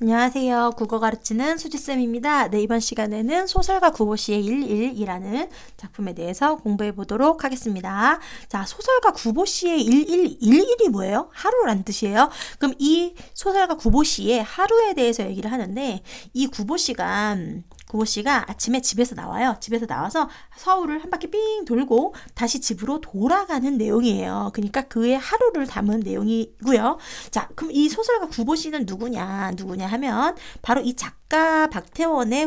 안녕하세요. 국어 가르치는 수지쌤입니다. 네, 이번 시간에는 소설가 구보시의 111이라는 작품에 대해서 공부해 보도록 하겠습니다. 자, 소설가 구보시의 111이 뭐예요? 하루란 뜻이에요. 그럼 이 소설가 구보시의 하루에 대해서 얘기를 하는데, 이 구보시가 아침에 집에서 나와요. 집에서 나와서 서울을 한 바퀴 삥 돌고 다시 집으로 돌아가는 내용이에요. 그러니까 그의 하루를 담은 내용이고요. 자, 그럼 이 소설가 구보시는 누구냐 하면 바로 이 작가 박태원의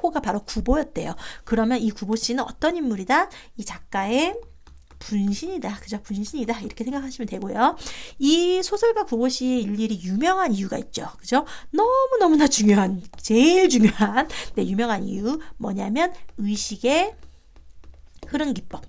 호가 바로 구보였대요. 그러면 이 구보씨는 어떤 인물이다? 이 작가의 분신이다. 그죠? 분신이다. 이렇게 생각하시면 되고요. 이 소설가 구보시의 일일이 유명한 이유가 있죠. 그죠? 너무너무나 중요한, 제일 중요한, 네, 유명한 이유 뭐냐면 의식의 흐름 기법.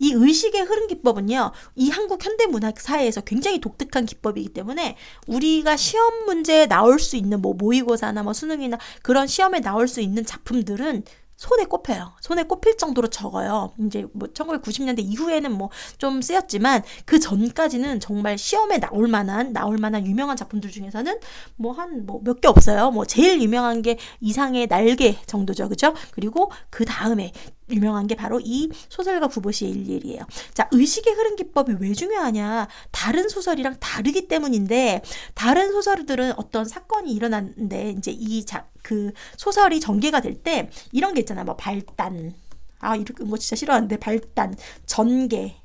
이 의식의 흐름 기법은요, 이 한국 현대문학 사회에서 굉장히 독특한 기법이기 때문에 우리가 시험 문제에 나올 수 있는 모의고사나 수능이나 그런 시험에 나올 수 있는 작품들은 손에 꼽혀요. 손에 꼽힐 정도로 적어요. 이제 1990년대 이후에는 좀 쓰였지만 그 전까지는 정말 시험에 나올 만한 유명한 작품들 중에서는 몇 개 없어요. 제일 유명한 게 이상의 날개 정도죠. 그죠? 그리고 그 다음에 유명한 게 바로 이 소설가 구보시의 일일이에요. 자, 의식의 흐름 기법이 왜 중요하냐? 다른 소설이랑 다르기 때문인데, 다른 소설들은 어떤 사건이 일어났는데 이제 그 소설이 전개가 될 때 이런 게 있잖아. 발단. 이런 거 진짜 싫어하는데, 발단, 전개,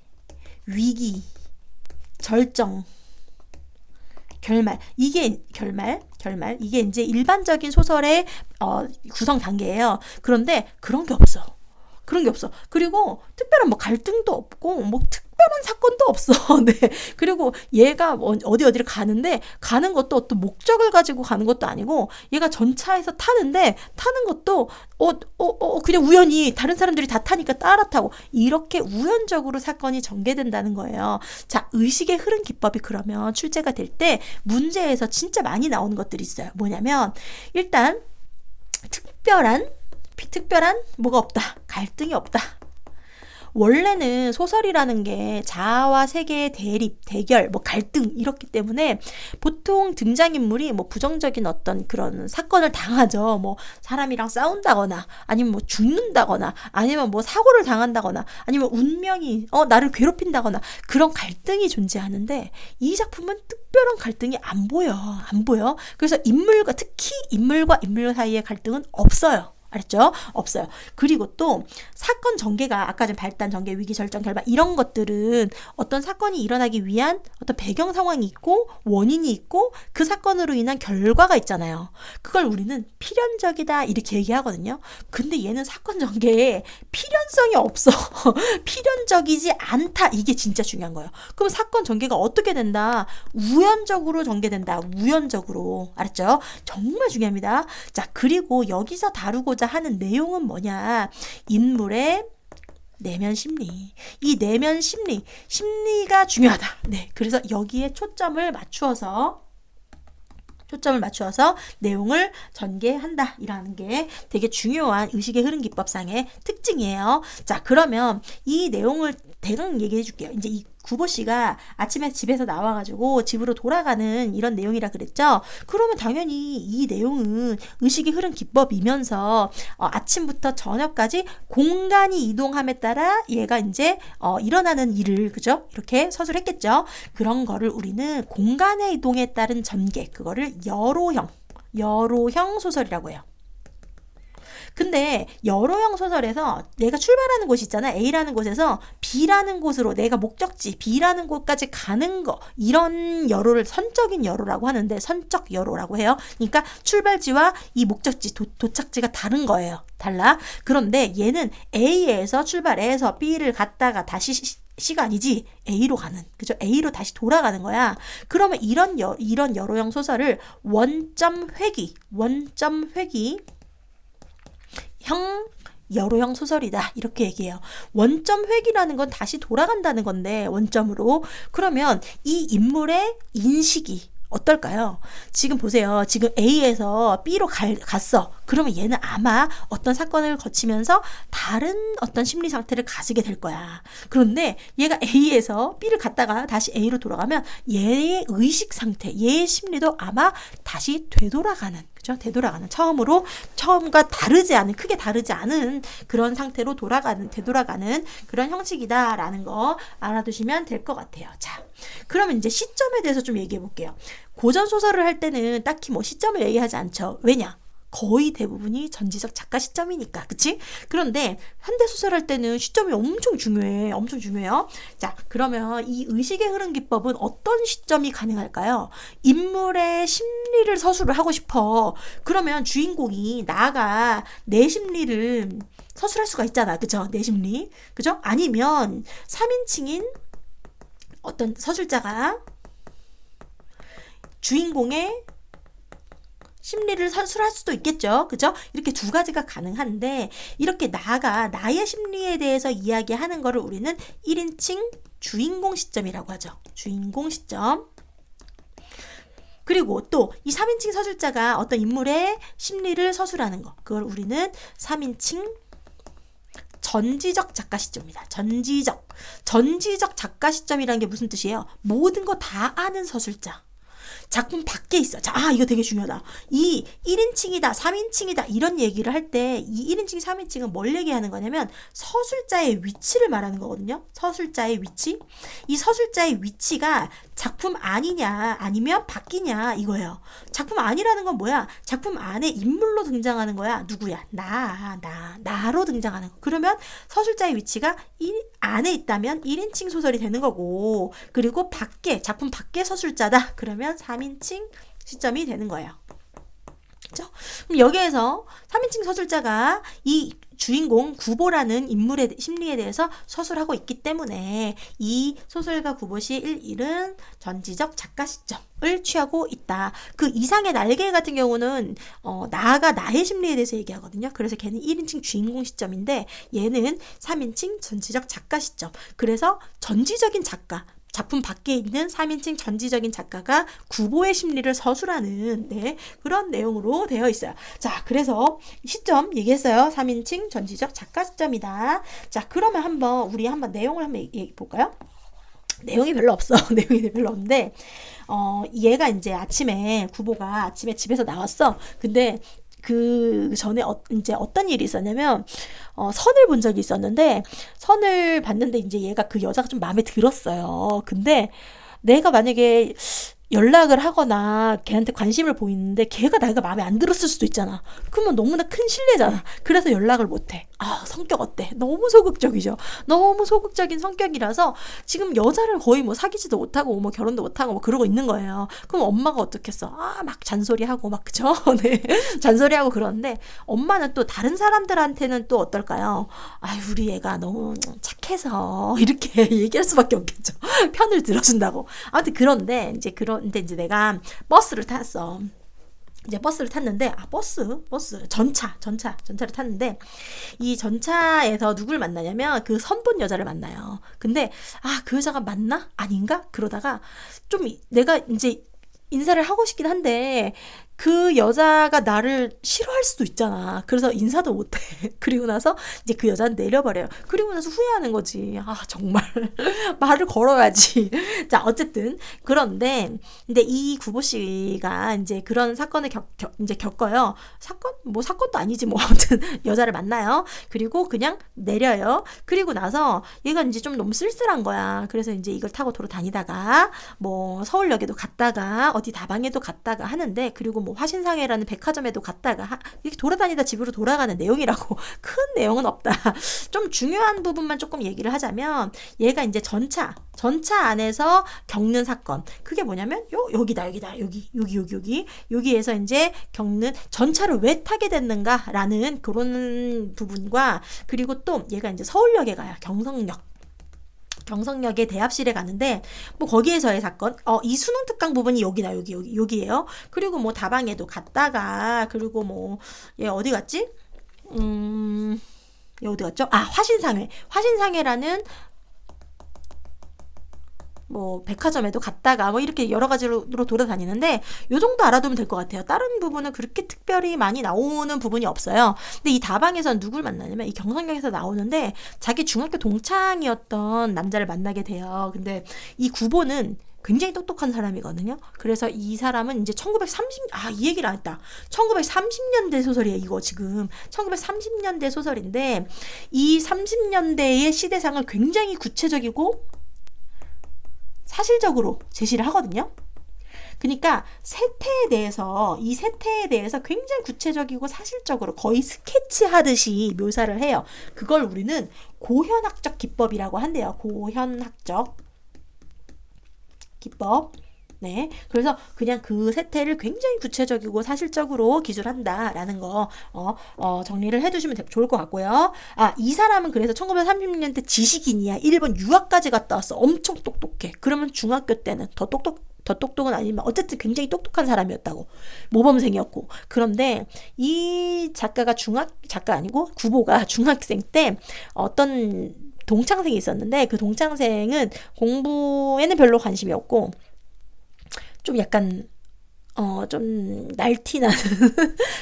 위기, 절정, 결말. 이게 이게 이제 일반적인 소설의 구성 단계예요. 그런데 그런 게 없어. 그리고 특별한 갈등도 없고 특별한 사건도 없어. 네. 그리고 얘가 어디를 가는 것도 어떤 목적을 가지고 가는 것도 아니고, 얘가 전차에서 타는 것도 그냥 우연히 다른 사람들이 다 타니까 따라 타고, 이렇게 우연적으로 사건이 전개된다는 거예요. 자, 의식의 흐름 기법이 그러면 출제가 될 때 문제에서 진짜 많이 나오는 것들이 있어요. 뭐냐면, 일단 특별한 뭐가 없다. 갈등이 없다. 원래는 소설이라는 게 자아와 세계의 대립, 대결, 갈등 이렇기 때문에 보통 등장인물이 부정적인 어떤 그런 사건을 당하죠. 사람이랑 싸운다거나, 아니면 죽는다거나, 아니면 사고를 당한다거나, 아니면 운명이 나를 괴롭힌다거나, 그런 갈등이 존재하는데, 이 작품은 특별한 갈등이 안 보여. 그래서 특히 인물과 인물 사이의 갈등은 없어요. 알았죠? 없어요. 그리고 또 사건 전개가 아까 전 발단, 전개, 위기, 절정, 결말 이런 것들은 어떤 사건이 일어나기 위한 어떤 배경 상황이 있고 원인이 있고 그 사건으로 인한 결과가 있잖아요. 그걸 우리는 필연적이다 이렇게 얘기하거든요. 근데 얘는 사건 전개에 필연성이 없어. 필연적이지 않다. 이게 진짜 중요한 거예요. 그럼 사건 전개가 어떻게 된다? 우연적으로 전개된다. 우연적으로. 알았죠? 정말 중요합니다. 자, 그리고 여기서 다루고자 하는 내용은 뭐냐? 인물의 내면 심리. 이 내면 심리가 중요하다. 네. 그래서 여기에 초점을 맞추어서 내용을 전개한다. 이라는 게 되게 중요한 의식의 흐름 기법상의 특징이에요. 자, 그러면 이 내용을 대강 얘기해 줄게요. 이제 이 구보씨가 아침에 집에서 나와가지고 집으로 돌아가는 이런 내용이라 그랬죠. 그러면 당연히 이 내용은 의식의 흐름 기법이면서 아침부터 저녁까지 공간이 이동함에 따라 얘가 이제 일어나는 일을, 그죠? 이렇게 서술했겠죠. 그런 거를 우리는 공간의 이동에 따른 전개, 그거를 여로형 소설이라고 해요. 근데 여로형 소설에서 내가 출발하는 곳이 있잖아. A라는 곳에서 B라는 곳으로 내가 목적지 B라는 곳까지 가는 거, 이런 여로를 선적인 여로라고 하는데, 선적 여로라고 해요. 그러니까 출발지와 이 목적지, 도착지가 다른 거예요. 달라. 그런데 얘는 A에서 출발해서 B를 갔다가 다시 시간이지 A로 가는, 그죠? A로 다시 돌아가는 거야. 그러면 이런 여로형 소설을 원점 회귀 여로형 소설이다. 이렇게 얘기해요. 원점 회귀라는 건 다시 돌아간다는 건데, 원점으로. 그러면 이 인물의 인식이 어떨까요? 지금 보세요. 지금 A에서 B로 갔어. 그러면 얘는 아마 어떤 사건을 거치면서 다른 어떤 심리 상태를 가지게 될 거야. 그런데 얘가 A에서 B를 갔다가 다시 A로 돌아가면 얘의 의식 상태, 얘의 심리도 아마 다시 되돌아가는, 그죠? 되돌아가는, 처음과 다르지 않은, 크게 다르지 않은 그런 상태로 되돌아가는 그런 형식이다라는 거 알아두시면 될 것 같아요. 자, 그러면 이제 시점에 대해서 좀 얘기해 볼게요. 고전 소설을 할 때는 딱히 뭐 시점을 얘기하지 않죠. 왜냐? 거의 대부분이 전지적 작가 시점이니까, 그치? 그런데 현대소설 할 때는 시점이 엄청 중요해. 엄청 중요해요. 자, 그러면 이 의식의 흐름 기법은 어떤 시점이 가능할까요? 인물의 심리를 서술을 하고 싶어. 그러면 주인공이 나가 내 심리를 서술할 수가 있잖아. 그죠? 내 심리. 그죠? 아니면 3인칭인 어떤 서술자가 주인공의 심리를 서술할 수도 있겠죠. 그죠? 이렇게 두 가지가 가능한데, 이렇게 나의 심리에 대해서 이야기하는 거를 우리는 1인칭 주인공 시점이라고 하죠. 주인공 시점. 그리고 또 이 3인칭 서술자가 어떤 인물의 심리를 서술하는 거, 그걸 우리는 3인칭 전지적 작가 시점입니다. 전지적 작가 시점이라는 게 무슨 뜻이에요? 모든 거 다 아는 서술자. 작품 밖에 있어. 자, 이거 되게 중요하다. 이 1인칭이다, 3인칭이다, 이런 얘기를 할 때 이 1인칭, 3인칭은 뭘 얘기하는 거냐면 서술자의 위치를 말하는 거거든요. 서술자의 위치. 이 서술자의 위치가 작품 아니냐, 아니면 밖이냐, 이거예요. 작품 아니라는 건 뭐야? 작품 안에 인물로 등장하는 거야. 누구야? 나로 등장하는 거. 그러면 서술자의 위치가 안에 있다면 1인칭 소설이 되는 거고, 그리고 작품 밖에 서술자다. 그러면 3인칭 시점이 되는 거예요. 그렇죠? 그럼 여기에서 3인칭 서술자가 이 주인공 구보라는 인물의 심리에 대해서 서술하고 있기 때문에 이 소설가 구보시의 1일은 전지적 작가 시점을 취하고 있다. 그 이상의 날개 같은 경우는 나가 나의 심리에 대해서 얘기하거든요. 그래서 걔는 1인칭 주인공 시점인데 얘는 3인칭 전지적 작가 시점. 그래서 전지적인 작가, 작품 밖에 있는 3인칭 전지적인 작가가 구보의 심리를 서술하는 그런 내용으로 되어 있어요. 자, 그래서 시점 얘기했어요. 3인칭 전지적 작가 시점이다. 자, 그러면 우리 한번 내용을 한번 얘기해 볼까요? 내용이 별로 없어. 내용이 별로 없는데 얘가 이제 구보가 아침에 집에서 나왔어. 근데 그 전에 이제 어떤 일이 있었냐면 선을 본 적이 있었는데, 선을 봤는데 이제 얘가 그 여자가 좀 마음에 들었어요. 근데 내가 만약에 연락을 하거나 걔한테 관심을 보이는데 걔가 내가 마음에 안 들었을 수도 있잖아. 그러면 너무나 큰 실례잖아. 그래서 연락을 못해. 성격 어때? 너무 소극적이죠. 너무 소극적인 성격이라서 지금 여자를 거의 뭐 사귀지도 못하고 뭐 결혼도 못하고 뭐 그러고 있는 거예요. 그럼 엄마가 어떻겠어? 막 잔소리하고 막, 그죠? 네. 잔소리하고 그러는데 엄마는 또 다른 사람들한테는 또 어떨까요? 우리 애가 너무 착해서 이렇게 얘기할 수밖에 없겠죠. 편을 들어준다고. 아무튼 그런데 이제 내가 버스를 탔어. 이제 버스를 탔는데 전차를 탔는데 이 전차에서 누굴 만나냐면 그 선본 여자를 만나요. 근데 그 여자가 맞나? 아닌가? 그러다가 좀 내가 이제 인사를 하고 싶긴 한데 그 여자가 나를 싫어할 수도 있잖아. 그래서 인사도 못해. 그리고 나서 이제 그 여자는 내려버려요. 그리고 나서 후회하는 거지. 정말 말을 걸어야지. 자, 어쨌든 그런데 근데 이 구보 씨가 이제 그런 사건을 이제 겪어요. 사건도 아니지 뭐. 아무튼 여자를 만나요. 그리고 그냥 내려요. 그리고 나서 얘가 이제 좀 너무 쓸쓸한 거야. 그래서 이제 이걸 타고 도로 다니다가 뭐 서울역에도 갔다가 어디 다방에도 갔다가 하는데, 그리고 뭐 화신상회라는 백화점에도 갔다가 이렇게 돌아다니다 집으로 돌아가는 내용이라고. 큰 내용은 없다. 좀 중요한 부분만 조금 얘기를 하자면, 얘가 이제 전차 안에서 겪는 사건, 그게 뭐냐면 여기에서 이제 겪는, 전차를 왜 타게 됐는가라는 그런 부분과, 그리고 또 얘가 이제 서울역에 가요. 경성역의 대합실에 가는데 뭐 거기에서의 사건, 이 수능 특강 부분이 여기예요. 그리고 뭐 다방에도 갔다가, 그리고 뭐 얘 어디 갔지? 얘 어디 갔죠? 화신상회라는 뭐 백화점에도 갔다가 뭐 이렇게 여러 가지로 돌아다니는데 요 정도 알아두면 될 것 같아요. 다른 부분은 그렇게 특별히 많이 나오는 부분이 없어요. 근데 이 다방에서는 누굴 만나냐면 이 경성역에서 나오는데 자기 중학교 동창이었던 남자를 만나게 돼요. 근데 이 구보는 굉장히 똑똑한 사람이거든요. 그래서 이 사람은 이제 이 얘기를 안 했다. 1930년대 소설이에요, 이거 지금. 1930년대 소설인데, 이 30년대의 시대상을 굉장히 구체적이고 사실적으로 제시를 하거든요. 그러니까 이 세태에 대해서 굉장히 구체적이고 사실적으로 거의 스케치하듯이 묘사를 해요. 그걸 우리는 고현학적 기법이라고 한대요. 고현학적 기법. 네. 그래서 그냥 그 세태를 굉장히 구체적이고 사실적으로 기술한다라는 거, 정리를 해두시면 좋을 것 같고요. 이 사람은 그래서 1930년대 지식인이야. 일본 유학까지 갔다 왔어. 엄청 똑똑해. 그러면 중학교 때는 더 똑똑은 아니지만 어쨌든 굉장히 똑똑한 사람이었다고. 모범생이었고. 그런데 이 작가 아니고 구보가 중학생 때 어떤 동창생이 있었는데 그 동창생은 공부에는 별로 관심이 없고 좀 약간 좀 날티나는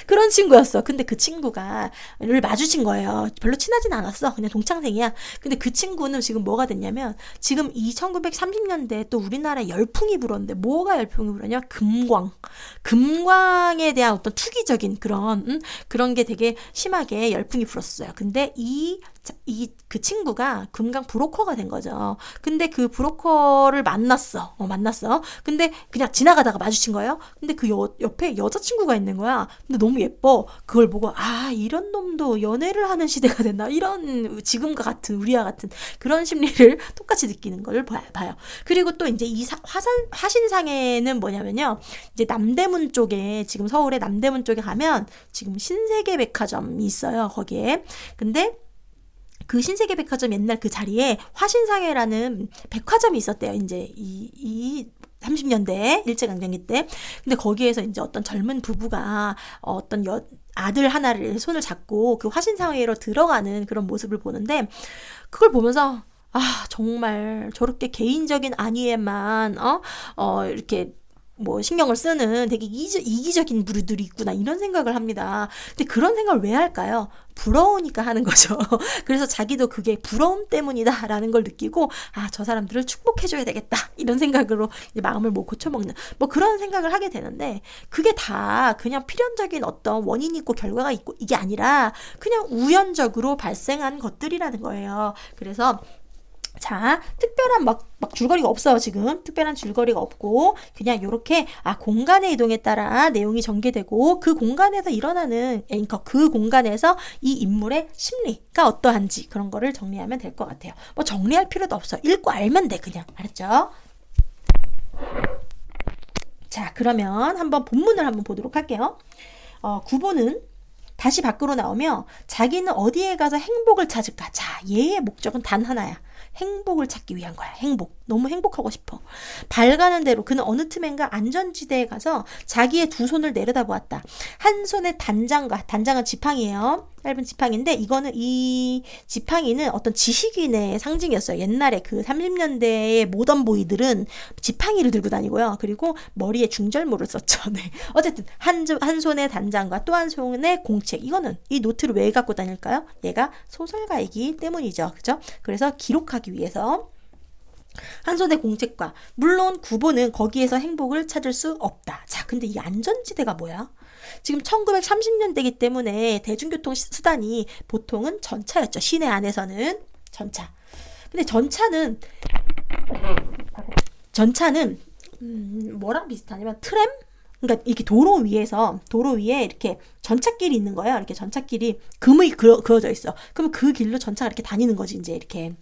그런 친구였어. 근데 그 친구가를 마주친 거예요. 별로 친하진 않았어. 그냥 동창생이야. 근데 그 친구는 지금 뭐가 됐냐면 지금 이 1930년대에 또 우리나라에 열풍이 불었는데 뭐가 열풍이 불었냐? 금광에 대한 어떤 투기적인 그런 게 되게 심하게 열풍이 불었어요. 근데 그 친구가 금강 브로커가 된 거죠. 근데 그 브로커를 만났어. 근데 그냥 지나가다가 마주친 거예요. 근데 그 옆에 여자친구가 있는 거야. 근데 너무 예뻐. 그걸 보고 이런 놈도 연애를 하는 시대가 됐나? 이런 지금과 같은 우리와 같은 그런 심리를 똑같이 느끼는 걸 봐요. 그리고 또 이제 이 화신상에는 뭐냐면요. 이제 남대문 쪽에 지금 서울의 남대문 쪽에 가면 지금 신세계백화점이 있어요. 거기에. 근데 그 신세계백화점 옛날 그 자리에 화신상해라는 백화점이 있었대요. 이제 이 30년대 일제강점기 때. 근데 거기에서 이제 어떤 젊은 부부가 어떤 아들 하나를 손을 잡고 그 화신상회로 들어가는 그런 모습을 보는데 그걸 보면서 정말 저렇게 개인적인 안위에만 이렇게 뭐 신경을 쓰는 되게 이기적인 부류들이 있구나 이런 생각을 합니다. 근데 그런 생각을 왜 할까요? 부러우니까 하는 거죠. 그래서 자기도 그게 부러움 때문이다라는 걸 느끼고 저 사람들을 축복해줘야 되겠다 이런 생각으로 이제 마음을 고쳐먹는 뭐 그런 생각을 하게 되는데 그게 다 그냥 필연적인 어떤 원인이 있고 결과가 있고 이게 아니라 그냥 우연적으로 발생한 것들이라는 거예요. 그래서 특별한 막 줄거리가 없어요, 지금. 특별한 줄거리가 없고, 그냥 요렇게, 공간의 이동에 따라 내용이 전개되고, 그 공간에서 일어나는, 그러니까 그 공간에서 이 인물의 심리가 어떠한지, 그런 거를 정리하면 될 것 같아요. 뭐 정리할 필요도 없어. 읽고 알면 돼, 그냥. 알았죠? 자, 그러면 한번 본문을 한번 보도록 할게요. 구보는 다시 밖으로 나오며 자기는 어디에 가서 행복을 찾을까? 얘의 목적은 단 하나야. 행복을 찾기 위한 거야. 행복. 너무 행복하고 싶어. 밝아는 대로 그는 어느 틈엔가 안전지대에 가서 자기의 두 손을 내려다보았다. 한 손에 단장은 지팡이에요. 짧은 지팡이인데 이 지팡이는 어떤 지식인의 상징이었어요. 옛날에 그 30년대의 모던보이들은 지팡이를 들고 다니고요. 그리고 머리에 중절모를 썼죠. 네. 어쨌든 한 손에 단장과 또 한 손에 공책. 이거는 이 노트를 왜 갖고 다닐까요? 얘가 소설가이기 때문이죠. 그죠? 그래서 기록하기 위해서 한 손에 공책과 물론 구보는 거기에서 행복을 찾을 수 없다. 근데 이 안전지대가 뭐야? 지금 1930년대이기 때문에 대중교통 수단이 보통은 전차였죠. 시내 안에서는 전차. 근데 전차는 뭐랑 비슷하냐면 트램? 그러니까 이렇게 도로 위에 이렇게 전차길이 있는 거예요. 이렇게 전차길이 금이 그어져 있어. 그러면 그 길로 전차가 이렇게 다니는 거지, 이제 이렇게.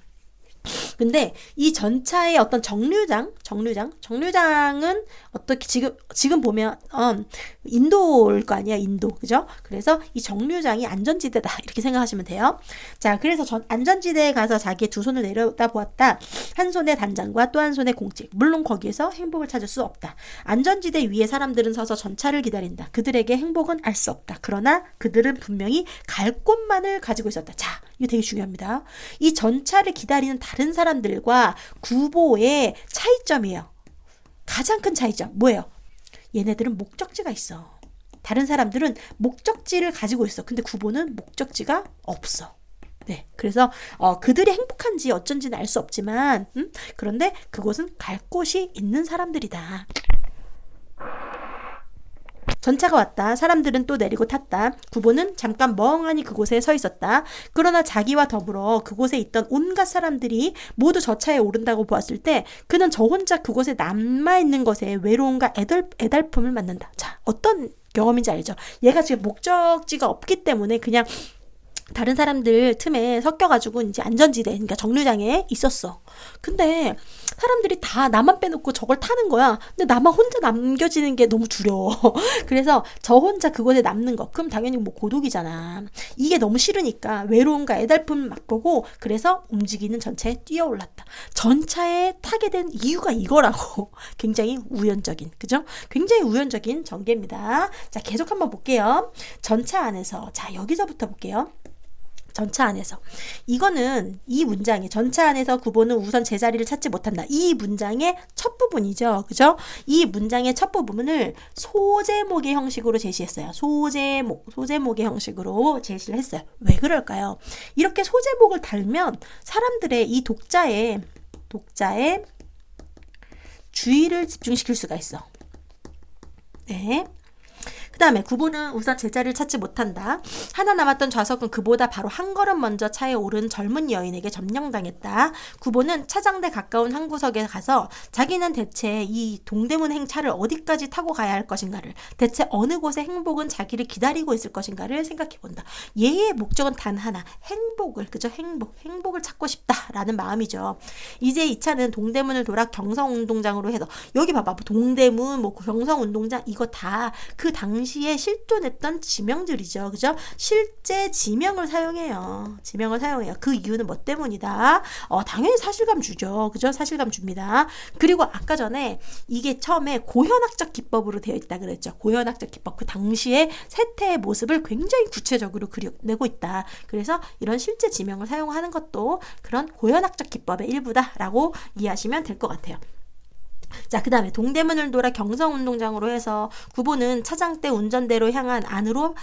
근데 이 전차의 어떤 정류장은 어떻게 지금 보면 인도일 거 아니야, 인도. 그죠? 그래서 이 정류장이 안전지대다 이렇게 생각하시면 돼요. 그래서 안전지대에 가서 자기의 두 손을 내려다보았다. 한 손에 단장과 또 한 손에 공책. 물론 거기에서 행복을 찾을 수 없다. 안전지대 위에 사람들은 서서 전차를 기다린다. 그들에게 행복은 알 수 없다. 그러나 그들은 분명히 갈 곳만을 가지고 있었다. 이거 되게 중요합니다. 이 전차를 기다리는 다른 사람들과 구보의 차이점이에요. 가장 큰 차이점 뭐예요? 얘네들은 목적지가 있어. 다른 사람들은 목적지를 가지고 있어. 근데 구보는 목적지가 없어. 네, 그래서 그들이 행복한지 어쩐지는 알 수 없지만 그런데 그곳은 갈 곳이 있는 사람들이다. 전차가 왔다. 사람들은 또 내리고 탔다. 구보는 잠깐 멍하니 그곳에 서 있었다. 그러나 자기와 더불어 그곳에 있던 온갖 사람들이 모두 저 차에 오른다고 보았을 때 그는 저 혼자 그곳에 남아있는 것에 외로움과 애달픔을 맞는다. 자, 어떤 경험인지 알죠? 얘가 지금 목적지가 없기 때문에 그냥 다른 사람들 틈에 섞여가지고 이제 안전지대, 그러니까 정류장에 있었어. 근데 사람들이 다 나만 빼놓고 저걸 타는 거야. 근데 나만 혼자 남겨지는 게 너무 두려워. 그래서 저 혼자 그곳에 남는 거. 그럼 당연히 뭐 고독이잖아. 이게 너무 싫으니까 외로움과 애달픔을 맛보고 그래서 움직이는 전차에 뛰어올랐다. 전차에 타게 된 이유가 이거라고. 굉장히 우연적인, 그죠? 굉장히 우연적인 전개입니다. 자, 계속 한번 볼게요. 전차 안에서, 자, 여기서부터 볼게요. 전차 안에서. 이거는 이 문장이 전차 안에서 구보는 우선 제자리를 찾지 못한다. 이 문장의 첫 부분이죠. 그죠? 이 문장의 첫 부분을 소제목의 형식으로 제시했어요. 소제목의 형식으로 제시를 했어요. 왜 그럴까요? 이렇게 소제목을 달면 사람들의 이 독자의 주의를 집중시킬 수가 있어. 네. 그 다음에 구보는 우선 제자리를 찾지 못한다. 하나 남았던 좌석은 그보다 바로 한 걸음 먼저 차에 오른 젊은 여인에게 점령당했다. 구보는 차장대 가까운 한 구석에 가서 자기는 대체 이 동대문 행차를 어디까지 타고 가야 할 것인가를, 대체 어느 곳에 행복은 자기를 기다리고 있을 것인가를 생각해본다. 얘의 목적은 단 하나, 행복을, 그죠? 행복을 찾고 싶다라는 마음이죠. 이제 이 차는 동대문을 돌아 경성운동장으로 해서, 여기 봐봐, 동대문, 뭐 경성운동장, 이거 다 그 당시에 실존했던 지명들이죠. 그죠? 실제 지명을 사용해요. 그 이유는 뭐 때문이다? 당연히 사실감 주죠. 그죠? 사실감 줍니다. 그리고 아까 전에 이게 처음에 고현학적 기법으로 되어 있다 그랬죠. 고현학적 기법. 그 당시에 세태의 모습을 굉장히 구체적으로 그려내고 있다. 그래서 이런 실제 지명을 사용하는 것도 그런 고현학적 기법의 일부다라고 이해하시면 될 것 같아요. 자, 그 다음에 동대문을 돌아 경성운동장으로 해서 구보는 차장대 운전대로 향한 안으로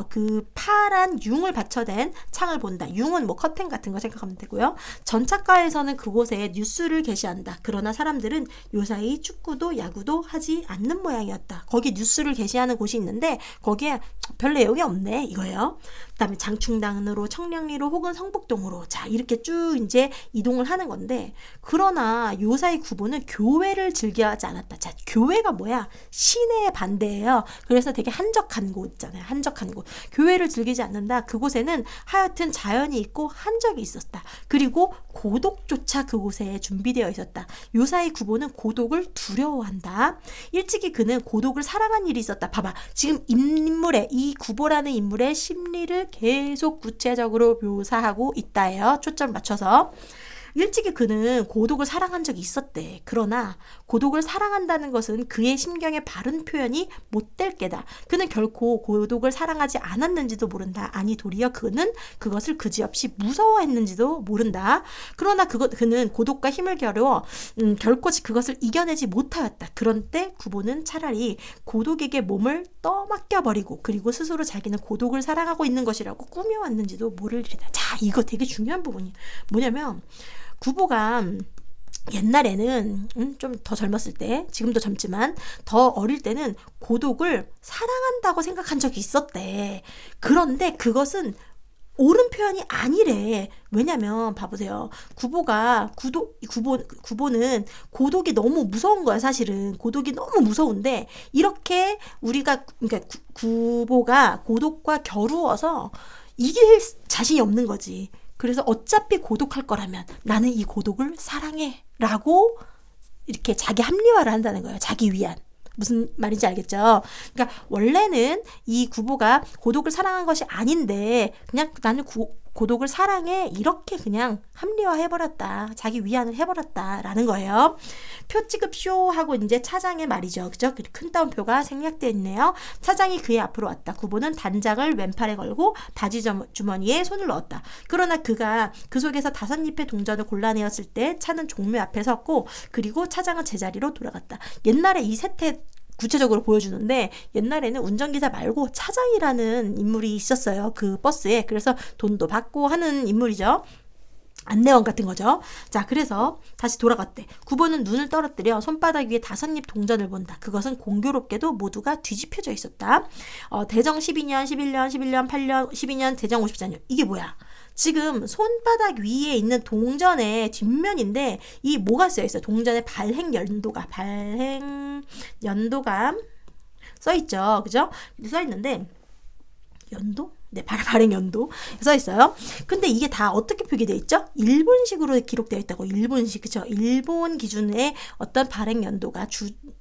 그 파란 융을 받쳐댄 창을 본다. 융은 뭐 커튼 같은 거 생각하면 되고요. 전차가에서는 그곳에 뉴스를 게시한다. 그러나 사람들은 요사이 축구도 야구도 하지 않는 모양이었다. 거기 뉴스를 게시하는 곳이 있는데 거기에 별 내용이 없네 이거예요. 그 다음에 장충당으로 청량리로 혹은 성북동으로, 자, 이렇게 쭉 이제 이동을 하는 건데, 그러나 요사이 구보는 교회를 즐겨하지 않았다. 자, 교회가 뭐야? 시내의 반대예요. 그래서 되게 한적한 곳 있잖아요. 한적한 곳. 교회를 즐기지 않는다. 그곳에는 하여튼 자연이 있고 한적이 있었다. 그리고 고독조차 그곳에 준비되어 있었다. 요사이 구보는 고독을 두려워한다. 일찍이 그는 고독을 사랑한 일이 있었다. 봐봐. 지금 이 구보라는 인물의 심리를 계속 구체적으로 묘사하고 있다예요. 초점 맞춰서. 일찍이 그는 고독을 사랑한 적이 있었대. 그러나 고독을 사랑한다는 것은 그의 심경의 바른 표현이 못될 게다. 그는 결코 고독을 사랑하지 않았는지도 모른다. 아니, 도리어 그는 그것을 그지없이 무서워했는지도 모른다. 그러나 그는 고독과 힘을 겨루어 결코 그것을 이겨내지 못하였다. 그런 때 구보는 차라리 고독에게 몸을 떠맡겨버리고 그리고 스스로 자기는 고독을 사랑하고 있는 것이라고 꾸며왔는지도 모를 일이다. 자, 이거 되게 중요한 부분이에요. 뭐냐면 구보가 옛날에는 좀 더 젊었을 때, 지금도 젊지만 더 어릴 때는 고독을 사랑한다고 생각한 적이 있었대. 그런데 그것은 옳은 표현이 아니래. 왜냐면 봐보세요. 구보는 고독이 너무 무서운 거야. 사실은 고독이 너무 무서운데 이렇게 우리가, 그러니까 구보가 고독과 겨루어서 이길 자신이 없는 거지. 그래서 어차피 고독할 거라면 나는 이 고독을 사랑해 라고 이렇게 자기 합리화를 한다는 거예요. 자기 위안. 무슨 말인지 알겠죠? 그러니까 원래는 이 구보가 고독을 사랑한 것이 아닌데 그냥 나는 고독을 사랑에 이렇게 그냥 합리화해버렸다. 자기 위안을 해버렸다라는 거예요. 표 찍읍쇼 하고 이제 차장의 말이죠. 그죠? 큰 따옴표가 생략되어 있네요. 차장이 그의 앞으로 왔다. 구보는 단장을 왼팔에 걸고 바지 주머니에 손을 넣었다. 그러나 그가 그 속에서 5잎의 동전을 골라내었을 때 차는 종묘 앞에 섰고 그리고 차장은 제자리로 돌아갔다. 옛날에 이 세태 구체적으로 보여주는데 옛날에는 운전기사 말고 차장이라는 인물이 있었어요. 그 버스에. 그래서 돈도 받고 하는 인물이죠. 안내원 같은 거죠. 자, 그래서 다시 돌아갔대. 구보는 눈을 떨어뜨려 손바닥 위에 5잎 동전을 본다. 그것은 공교롭게도 모두가 뒤집혀져 있었다. 대정 12년, 11년, 11년, 8년, 12년, 대정 54년. 이게 뭐야? 지금 손바닥 위에 있는 동전의 뒷면인데 이 뭐가 쓰여있어요? 동전의 발행 연도가 써있죠. 그죠? 써있는데 연도? 네, 발행 연도 써 있어요. 근데 이게 다 어떻게 표기되어 있죠? 일본식으로 기록되어 있다고. 일본식, 그죠? 일본 기준의 어떤 발행 연도가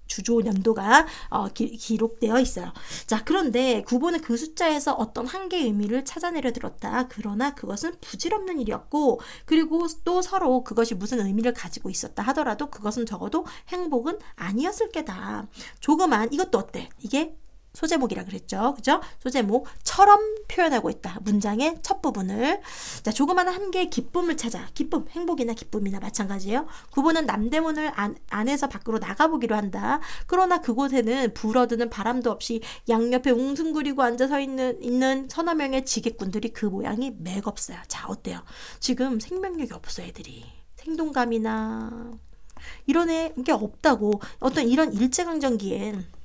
주조 연도가 기록되어 있어요. 자, 그런데 구보는 그 숫자에서 어떤 한계의 의미를 찾아내려 들었다. 그러나 그것은 부질없는 일이었고, 그리고 또 서로 그것이 무슨 의미를 가지고 있었다 하더라도 그것은 적어도 행복은 아니었을 게다. 조그만 이것도 어때? 이게 소제목이라 그랬죠. 그죠? 소제목처럼 표현하고 있다. 문장의 첫 부분을. 자, 조그마한 한 개의 기쁨을 찾아. 기쁨, 행복이나 기쁨이나 마찬가지예요. 구보는 남대문을 안에서 밖으로 나가보기로 한다. 그러나 그곳에는 불어드는 바람도 없이 양옆에 웅성거리고 앉아서 있는 서너 명의 지객꾼들이 그 모양이 맥없어요. 자, 어때요? 지금 생명력이 없어, 애들이. 생동감이나 이런 게 없다고. 어떤 이런 일제강점기엔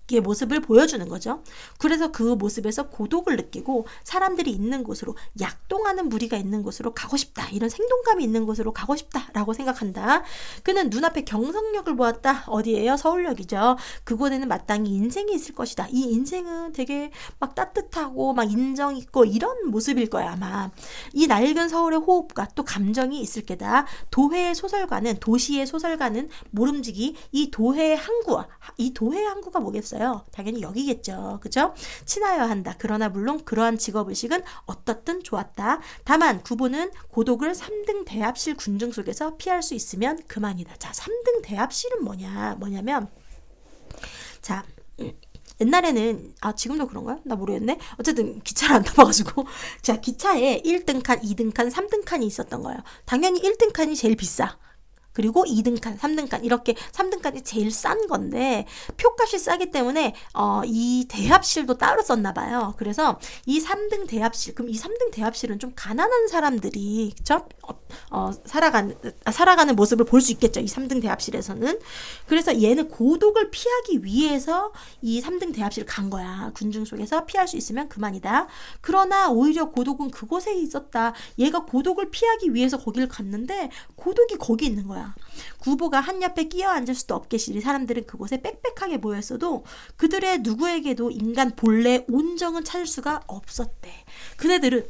의 모습을 보여주는 거죠. 그래서 그 모습에서 고독을 느끼고 사람들이 있는 곳으로, 약동하는 무리가 있는 곳으로 가고 싶다. 이런 생동감이 있는 곳으로 가고 싶다라고 생각한다. 그는 눈앞에 경성역을 보았다. 어디예요? 서울역이죠. 그곳에는 마땅히 인생이 있을 것이다. 이 인생은 되게 막 따뜻하고 막 인정 있고 이런 모습일 거야 아마. 이 낡은 서울의 호흡과 또 감정이 있을 게다. 도시의 소설가는 모름지기 이 도회의 항구가 뭐겠어요? 당연히 여기겠죠. 그죠? 친하여야 한다. 그러나 물론 그러한 직업의식은 어떻든 좋았다. 다만 구보는 고독을 3등 대합실 군중 속에서 피할 수 있으면 그만이다. 자, 3등 대합실은 뭐냐면 자, 옛날에는 지금도 그런가요? 나 모르겠네. 어쨌든 기차를 안 타봐가지고 자, 기차에 1등 칸, 2등 칸, 3등 칸이 있었던 거예요. 당연히 1등 칸이 제일 비싸. 그리고 2등칸, 3등칸 이렇게 3등칸이 제일 싼 건데 표값이 싸기 때문에 이 대합실도 따로 썼나 봐요. 그래서 이 3등 대합실, 그럼 이 3등 대합실은 좀 가난한 사람들이 그쵸? 살아가는 모습을 볼 수 있겠죠. 이 3등 대합실에서는. 그래서 얘는 고독을 피하기 위해서 이 3등 대합실을 간 거야. 군중 속에서 피할 수 있으면 그만이다. 그러나 오히려 고독은 그곳에 있었다. 얘가 고독을 피하기 위해서 거기를 갔는데 고독이 거기 있는 거야. 구보가 한 옆에 끼어 앉을 수도 없겠으리 사람들은 그곳에 빽빽하게 모였어도 그들의 누구에게도 인간 본래 온정은 찾을 수가 없었대. 그네들은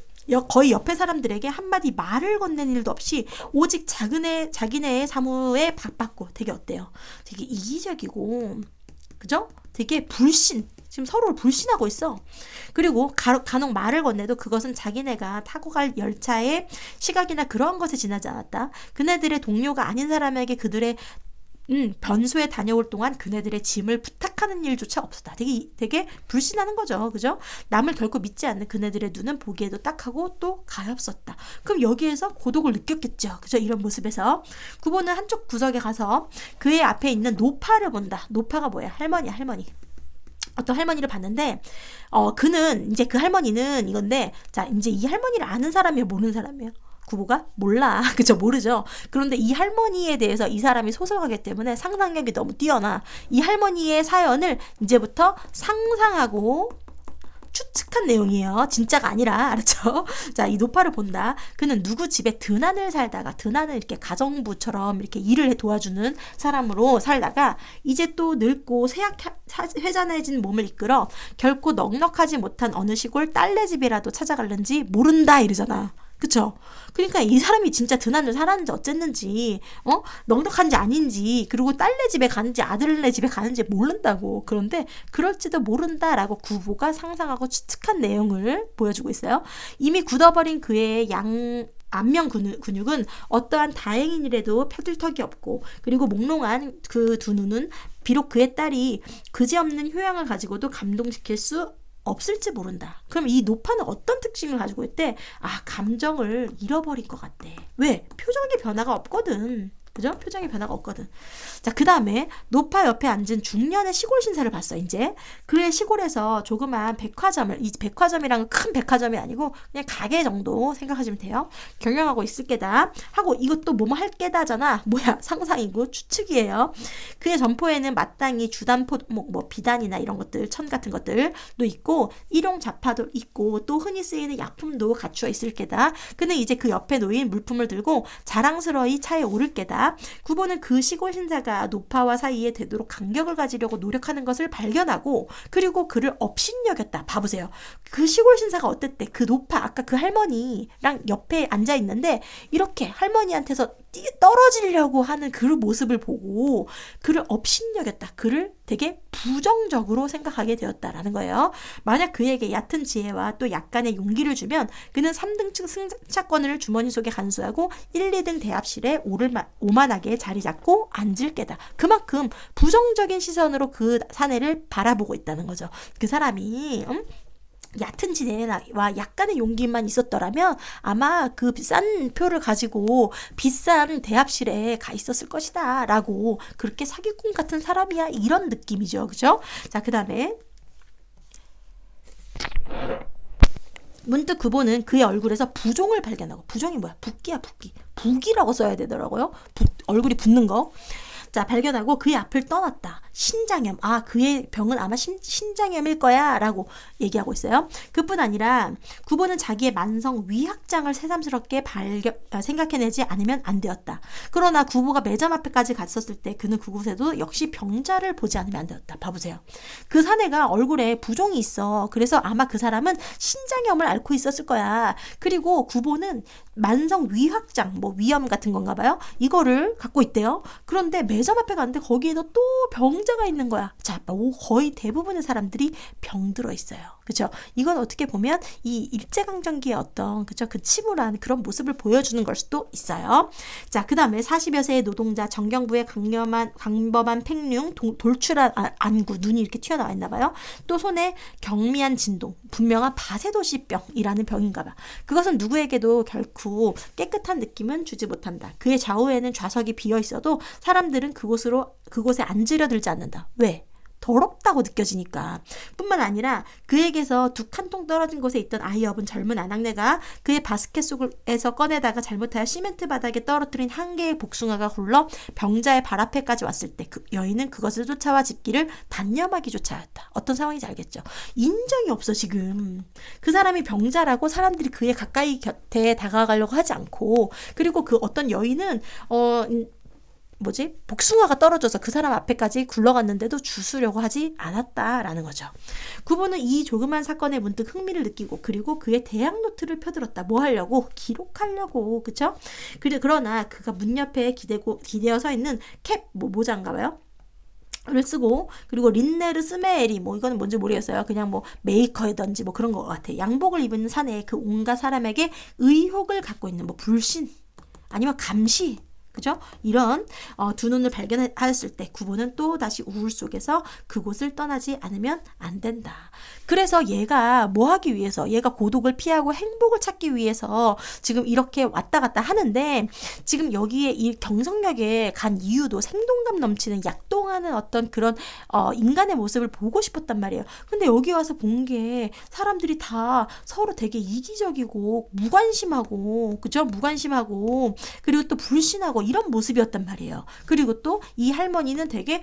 거의 옆에 사람들에게 한마디 말을 건넨 일도 없이 오직 자기네의 사무에 바빴고 되게 어때요? 되게 이기적이고 그죠? 되게 지금 서로를 불신하고 있어. 그리고 간혹 말을 건네도 그것은 자기네가 타고 갈 열차의 시각이나 그런 것에 지나지 않았다. 그네들의 동료가 아닌 사람에게 그들의 변소에 다녀올 동안 그네들의 짐을 부탁하는 일조차 없었다. 되게 불신하는 거죠. 그죠? 남을 결코 믿지 않는 그네들의 눈은 보기에도 딱하고 또 가엾었다. 그럼 여기에서 고독을 느꼈겠죠. 그죠? 이런 모습에서 구보는 한쪽 구석에 가서 그의 앞에 있는 노파를 본다. 노파가 뭐야? 할머니. 어떤 할머니를 봤는데 그는 이제 그 할머니는 이건데 자, 이제 이 할머니를 아는 사람이에요? 모르는 사람이에요? 구보가 몰라. 그죠? 모르죠. 그런데 이 할머니에 대해서 이 사람이 소설가기 때문에 상상력이 너무 뛰어나. 이 할머니의 사연을 이제부터 상상하고 추측한 내용이에요. 진짜가 아니라. 알았죠? 자, 이 노파를 본다. 그는 누구 집에 드난을 이렇게 가정부처럼 이렇게 일을 도와주는 사람으로 살다가 이제 또 늙고 회잔해진 몸을 이끌어 결코 넉넉하지 못한 어느 시골 딸네 집이라도 찾아갈는지 모른다 이러잖아. 그쵸? 그러니까 이 사람이 진짜 드나들 살았는지 어쨌는지, 넉넉한지 아닌지, 그리고 딸네 집에 가는지 아들네 집에 가는지 모른다고. 그런데 그럴지도 모른다라고 구보가 상상하고 추측한 내용을 보여주고 있어요. 이미 굳어버린 그의 안면 근육은 어떠한 다행인 일에도 펴들 턱이 없고, 그리고 몽롱한 그 두 눈은 비록 그의 딸이 그지없는 효양을 가지고도 감동시킬 수 없을지 모른다. 그럼 이 노파는 어떤 특징을 가지고 있대? 감정을 잃어버린 것 같대. 왜? 표정의 변화가 없거든. 그죠? 표정의 변화가 없거든. 자, 그 다음에 노파 옆에 앉은 중년의 시골 신사를 봤어, 이제. 그의 시골에서 조그만 백화점을, 이 백화점이랑 큰 백화점이 아니고 그냥 가게 정도 생각하시면 돼요. 경영하고 있을 게다. 하고 이것도 뭐뭐 할 게다잖아. 뭐야, 상상이고 추측이에요. 그의 점포에는 마땅히 주단포, 뭐 비단이나 이런 것들, 천 같은 것들도 있고, 일용 잡화도 있고, 또 흔히 쓰이는 약품도 갖추어 있을 게다. 그는 이제 그 옆에 놓인 물품을 들고 자랑스러이 차에 오를 게다. 구보는 그 시골 신사가 노파와 사이에 되도록 간격을 가지려고 노력하는 것을 발견하고, 그리고 그를 업신여겼다. 봐보세요. 그 시골 신사가 어땠대? 그 노파, 아까 그 할머니랑 옆에 앉아 있는데 이렇게 할머니한테서 떨어지려고 하는 그 모습을 보고 그를 업신여겼다. 그를 되게 부정적으로 생각하게 되었다라는 거예요. 만약 그에게 얕은 지혜와 또 약간의 용기를 주면 그는 3등층 승차권을 주머니 속에 간수하고 1, 2등 대합실에 오만하게 자리 잡고 앉을 게다. 그만큼 부정적인 시선으로 그 사내를 바라보고 있다는 거죠. 그 사람이 얕은 지혜와 약간의 용기만 있었더라면 아마 그 비싼 표를 가지고 비싼 대합실에 가 있었을 것이다 라고, 그렇게 사기꾼 같은 사람이야, 이런 느낌이죠. 그죠? 자, 그 다음에 문득 구보는 그의 얼굴에서 부종을 발견하고, 부종이 뭐야? 붓기야, 붓기. 붓기라고 써야 되더라고요. 얼굴이 붓는 거. 자, 발견하고 그의 앞을 떠났다. 신장염. 그의 병은 아마 신장염일 거야 라고 얘기하고 있어요. 그뿐 아니라 구보는 자기의 만성 위학장을 새삼스럽게 생각해내지 않으면 안 되었다. 그러나 구보가 매점 앞에까지 갔었을 때 그는 그곳에도 역시 병자를 보지 않으면 안 되었다. 봐보세요. 그 사내가 얼굴에 부종이 있어. 그래서 아마 그 사람은 신장염을 앓고 있었을 거야. 그리고 구보는 만성 위학장, 뭐 위염 같은 건가 봐요. 이거를 갖고 있대요. 그런데 매점 앞에 갔는데 거기에도 또 병자가 있는 거야. 자, 거의 대부분의 사람들이 병들어 있어요. 그렇죠? 이건 어떻게 보면 이 일제강점기의 어떤, 그렇죠? 그 침울한 그런 모습을 보여주는 걸 수도 있어요. 자, 그 다음에 40여 세의 노동자, 정경부의 광범한 팽룡, 돌출한 안구, 눈이 이렇게 튀어나와 있나 봐요. 또 손에 경미한 진동, 분명한 바세도시병이라는 병인가 봐. 그것은 누구에게도 결코 깨끗한 느낌은 주지 못한다. 그의 좌우에는 좌석이 비어 있어도 사람들은 그곳에 앉으려 들지 않는다. 왜? 더럽다고 느껴지니까. 뿐만 아니라 그에게서 두 칸통 떨어진 곳에 있던 아이업은 젊은 아낙네가 그의 바스켓 속에서 꺼내다가 잘못하여 시멘트 바닥에 떨어뜨린 한 개의 복숭아가 굴러 병자의 발 앞에까지 왔을 때 그 여인은 그것을 쫓아와 집기를 단념하기조차 하였다. 어떤 상황인지 알겠죠? 인정이 없어 지금. 그 사람이 병자라고 사람들이 그의 가까이 곁에 다가가려고 하지 않고, 그리고 그 어떤 여인은 복숭아가 떨어져서 그 사람 앞에까지 굴러갔는데도 주스려고 하지 않았다라는 거죠. 구보는 이 조그만 사건에 문득 흥미를 느끼고, 그리고 그의 대학 노트를 펴들었다. 뭐 하려고? 기록하려고. 그쵸? 그러나 그가 문 옆에 기대어 서 있는 모자인가 봐요. 를 쓰고, 그리고 린네르 스메에리, 이거는 뭔지 모르겠어요. 그냥 메이커이던지 그런 것 같아. 양복을 입은 사내에 그 온갖 사람에게 의혹을 갖고 있는 불신 아니면 감시, 그죠? 이런 두 눈을 발견하였을 때 구보는 또 다시 우울 속에서 그곳을 떠나지 않으면 안 된다. 그래서 얘가 뭐 하기 위해서, 얘가 고독을 피하고 행복을 찾기 위해서 지금 이렇게 왔다 갔다 하는데, 지금 여기에 이 경성역에 간 이유도 생동감 넘치는 약동하는 어떤 그런 인간의 모습을 보고 싶었단 말이에요. 근데 여기 와서 본 게 사람들이 다 서로 되게 이기적이고 무관심하고, 그죠? 무관심하고, 그리고 또 불신하고 이런 모습이었단 말이에요. 그리고 또 이 할머니는 되게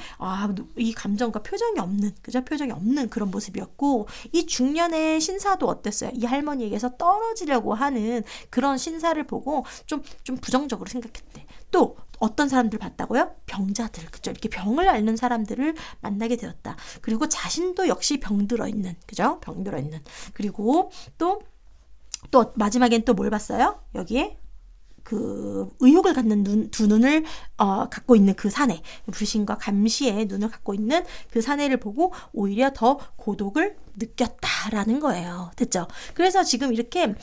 이 감정과 표정이 없는, 그죠? 표정이 없는 그런 모습이었고, 이 중년의 신사도 어땠어요? 이 할머니에게서 떨어지려고 하는 그런 신사를 보고 좀 부정적으로 생각했대. 또 어떤 사람들 봤다고요? 병자들, 그죠? 이렇게 병을 앓는 사람들을 만나게 되었다. 그리고 자신도 역시 병들어 있는, 그죠? 병들어 있는. 그리고 또 또 마지막엔 또 뭘 봤어요? 여기에 그 의욕을 갖는 두 눈을 갖고 있는 그 사내, 불신과 감시의 눈을 갖고 있는 그 사내를 보고 오히려 더 고독을 느꼈다라는 거예요. 됐죠? 그래서 지금 이렇게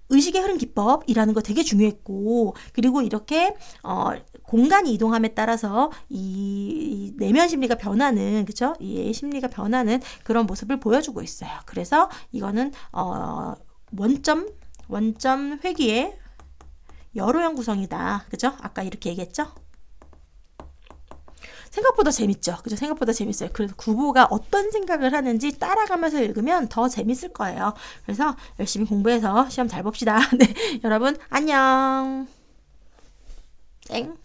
의식의 흐름 기법이라는 거 되게 중요했고, 그리고 이렇게 공간이 이동함에 따라서 이 내면 심리가 변하는, 그쵸? 이 심리가 변하는 그런 모습을 보여주고 있어요. 그래서 이거는 원점 회귀의 여로형 구성이다. 그죠? 아까 이렇게 얘기했죠? 생각보다 재밌죠? 그죠? 생각보다 재밌어요. 그래서 구보가 어떤 생각을 하는지 따라가면서 읽으면 더 재밌을 거예요. 그래서 열심히 공부해서 시험 잘 봅시다. 네, 여러분 안녕. 땡.